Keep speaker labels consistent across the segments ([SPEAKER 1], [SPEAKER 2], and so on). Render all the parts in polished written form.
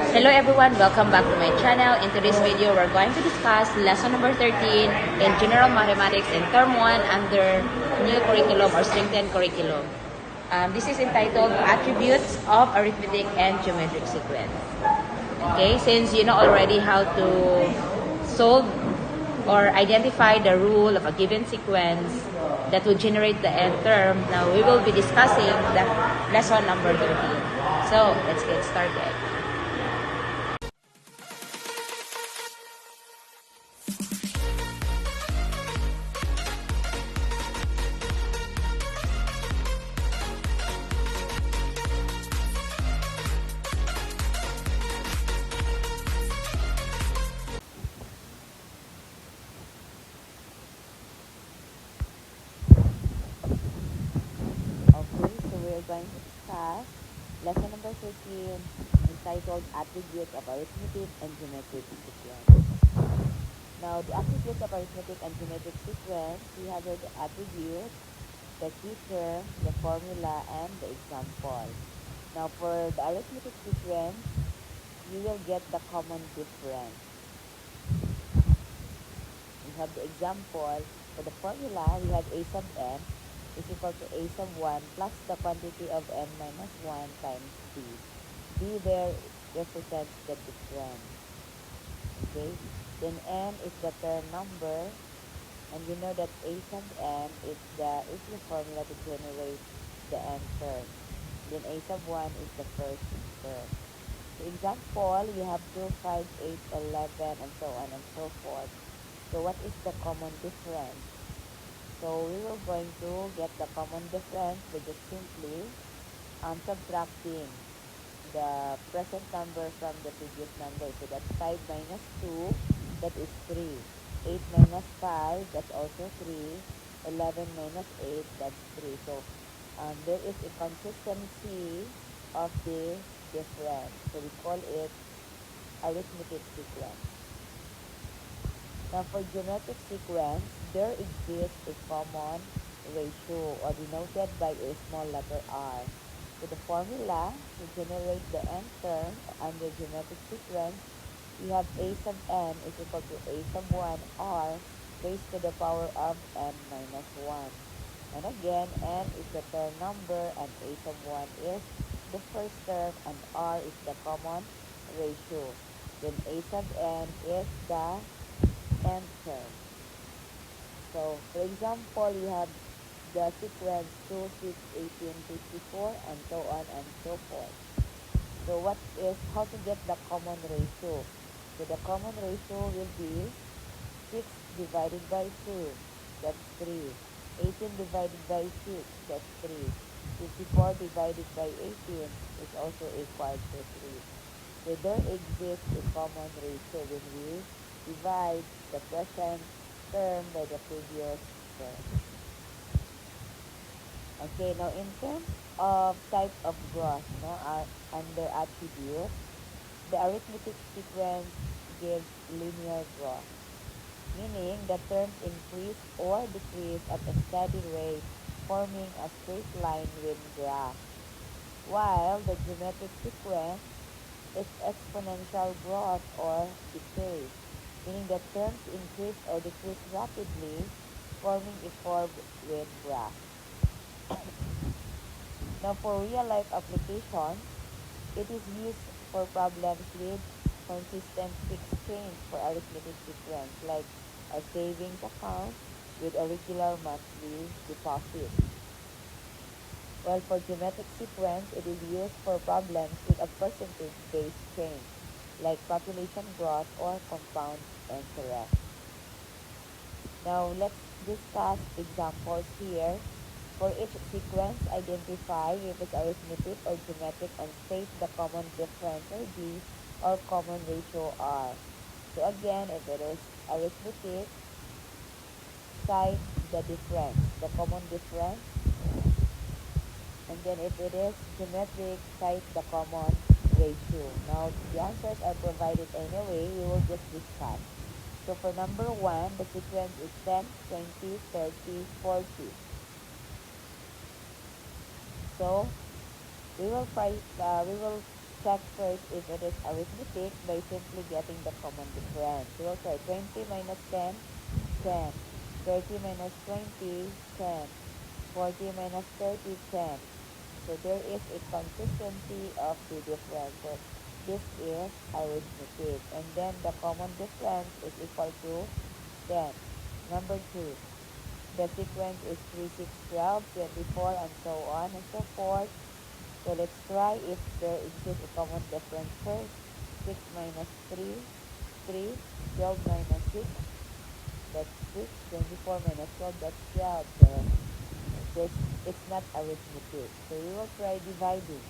[SPEAKER 1] Hello everyone, welcome back to my channel. In today's video, we're going to discuss lesson number 13 in General Mathematics in Term 1 under New Curriculum or Strengthened Curriculum. This is entitled Attributes of Arithmetic and Geometric Sequence. Okay, since you know already how to solve or identify the rule of a given sequence that will generate the nth term, now we will be discussing the lesson number 13. So, let's get started. Okay, so we're going to discuss lesson number 13 entitled Attributes of Arithmetic and Geometric Sequence. Now, the attributes of arithmetic and geometric sequence, we have here the attribute, the key term, the formula, and the example. Now, for the arithmetic sequence, you will get the common difference. We have the example. For the formula, we have a sub n is equal to a sub 1 plus the quantity of n minus 1 times b. b there represents the difference. Okay? Then n is the term number, and you know that a sub n is the formula to generate the n term. Then a sub 1 is the first term. For example, we have 2, 5, 8, 11, and so on and so forth. So what is the common difference? So we will going to get the common difference by just simply subtracting the present number from the previous number. So that's 5 minus 2, that is 3. 8 minus 5, that's also 3. 11 minus 8, that's 3. So there is a consistency of the difference. So we call it arithmetic sequence. Now for geometric sequence, there exists a common ratio or denoted by a small letter r. So the formula to generate the nth term under geometric sequence, we have a sub n is equal to a sub 1 r raised to the power of n minus 1. And again, n is the term number and a sub 1 is the first term and r is the common ratio. Then a sub n is the nth term. So, for example, you have the sequence 2, 6, 18, 54, and so on and so forth. So, how to get the common ratio? So, the common ratio will be 6 divided by 2, that's 3. 18 divided by 6, that's 3. 54 divided by 18 is also equal to 3. So, there exists a common ratio when we divide the present term by the previous term. Okay, now in terms of type of growth, under attribute, the arithmetic sequence gives linear growth, meaning the terms increase or decrease at a steady rate, forming a straight line with graph. While the geometric sequence is exponential growth or decay, meaning the terms increase or decrease rapidly, forming a curve with graph. Now for real-life applications, it is used for problems with consistent fixed change for arithmetic sequence, like a savings account with a regular monthly deposit. While for geometric sequence, it is used for problems with a percentage-based change, like population growth or compound interest. Now let's discuss examples here. For each sequence, identify if it's arithmetic or geometric and state the common difference or D or common ratio R. So again, if it is arithmetic, cite the difference, the common difference. And then if it is geometric, cite the common ratio. Now, the answers are provided anyway. We will just discuss. So, for number 1, the sequence is 10, 20, 30, 40. So, we will check first if it is arithmetic by simply getting the common difference. We will try 20 minus 10, 10. 30 minus 20, 10. 40 minus 30, 10. So there is a consistency of the difference. So this is arithmetic. And then the common difference is equal to 10. Number 2. The sequence is 3, 6, 12, 24, and so on and so forth. So let's try if there exists a common difference first. 6 minus 3, 3. 12 minus 6, that's 6. 24 minus 12, that's 12. So this, it's not arithmetic. So we will try dividing.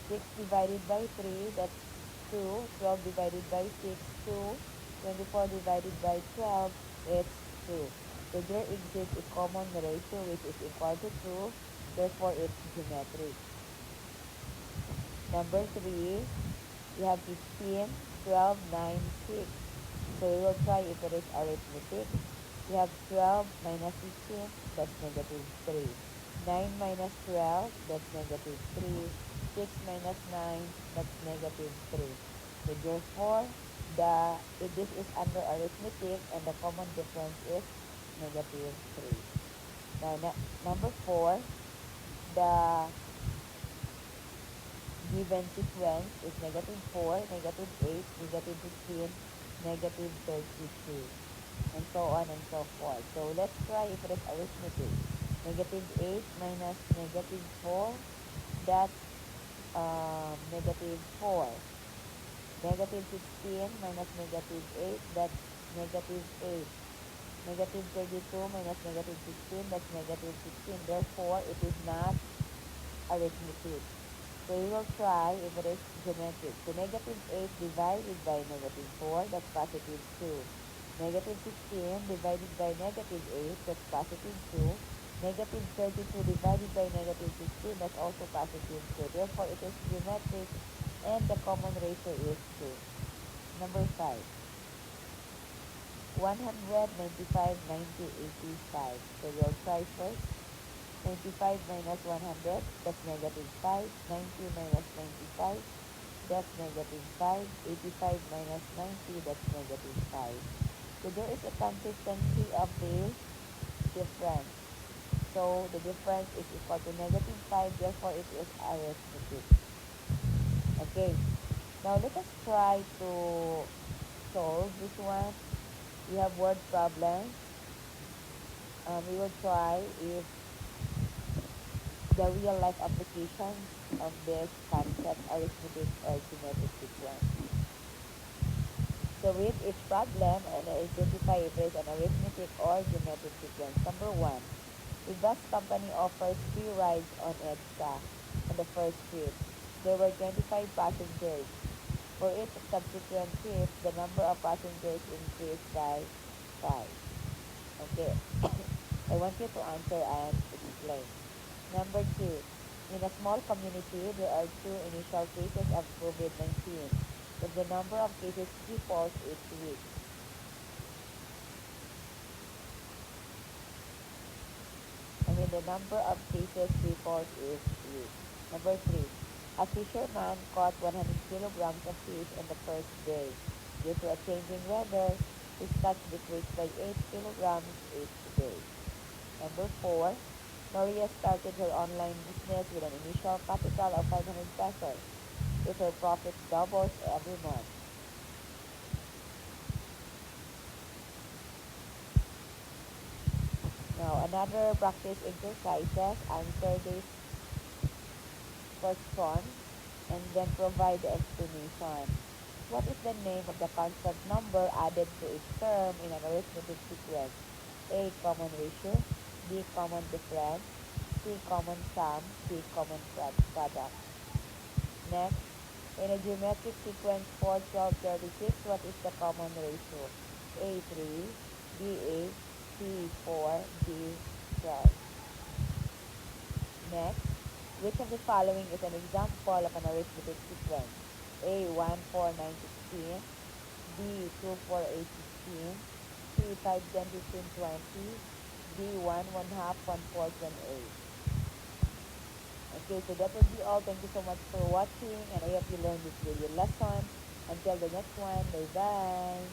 [SPEAKER 1] 6 divided by 3, that's 2. 12 divided by 6, 2. 24 divided by 12, it's 2. So there exists a common ratio which is equal to 2. Therefore, it's geometric. Number 3, we have 15, 12, 9, 6. So we will try if it is arithmetic. We have 12 minus 15, that's negative 3. 9 minus 12, that's negative 3. 6 minus 9, that's negative 3. So therefore, if this is under arithmetic and the common difference is negative 3. Now, number 4, the given sequence is negative 4, negative 8, negative 15, negative 32, and so on and so forth. So let's try if it is arithmetic. Negative 8 minus negative 4, that's negative 4. Negative 16 minus negative 8, that's negative 8. Negative 32 minus negative 16, that's negative 16. Therefore, it is not arithmetic. So we will try if it is geometric. So negative 8 divided by negative 4, that's positive 2. Negative 16 divided by negative 8, that's positive 2. Negative 32 divided by negative 16, that's also positive 2. Therefore, it is geometric and the common ratio is 2. Number 5. 195, 90, 85. So we'll try first. 95 minus 100, that's negative 5. 90 minus 95, that's negative 5. 85 minus 90, that's negative 5. So there is a consistency of the difference. So the difference is equal to negative 5, therefore it is arithmetic. Okay, now let us try to solve this one. We have word problems. We will try if the real life applications of this concept arithmetic or geometric sequence. So read each problem and identify if it is an arithmetic or geometric sequence. Number 1. The bus company offers free rides on EDSA on the first trip. There were 25 passengers. For each subsequent trip, the number of passengers increased by 5. Okay. I want you to answer and explain. Number 2. In a small community, there are 2 initial cases of COVID-19. If the number of cases triples each week. The number of cases triples each week. Number 3. A fisherman caught 100 kilograms of fish on the first day. Due to a changing weather, his catch decreased by 8 kilograms each day. Number 4. Maria started her online business with an initial capital of 500 pesos. If her profit doubles every month. Now, another practice exercises. Answer this question and then provide the explanation. What is the name of the constant number added to each term in an arithmetic sequence? A. Common ratio. B. Common difference. C. Common sum. D. Common product. Next, in a geometric sequence 4, 12, 36, what is the common ratio? A. 3. B. 8. C. 4. D. 12. Next, which of the following is an example of an arithmetic sequence? A. 1, 4, 9, 16. B. 2, 4, 8, 16. C. 5, 10, 15, 20. D. 1, 1 half, 1, 4, 28. Okay, so that would be all. Thank you so much for watching, and I hope you learned this video lesson. Until the next one, bye bye.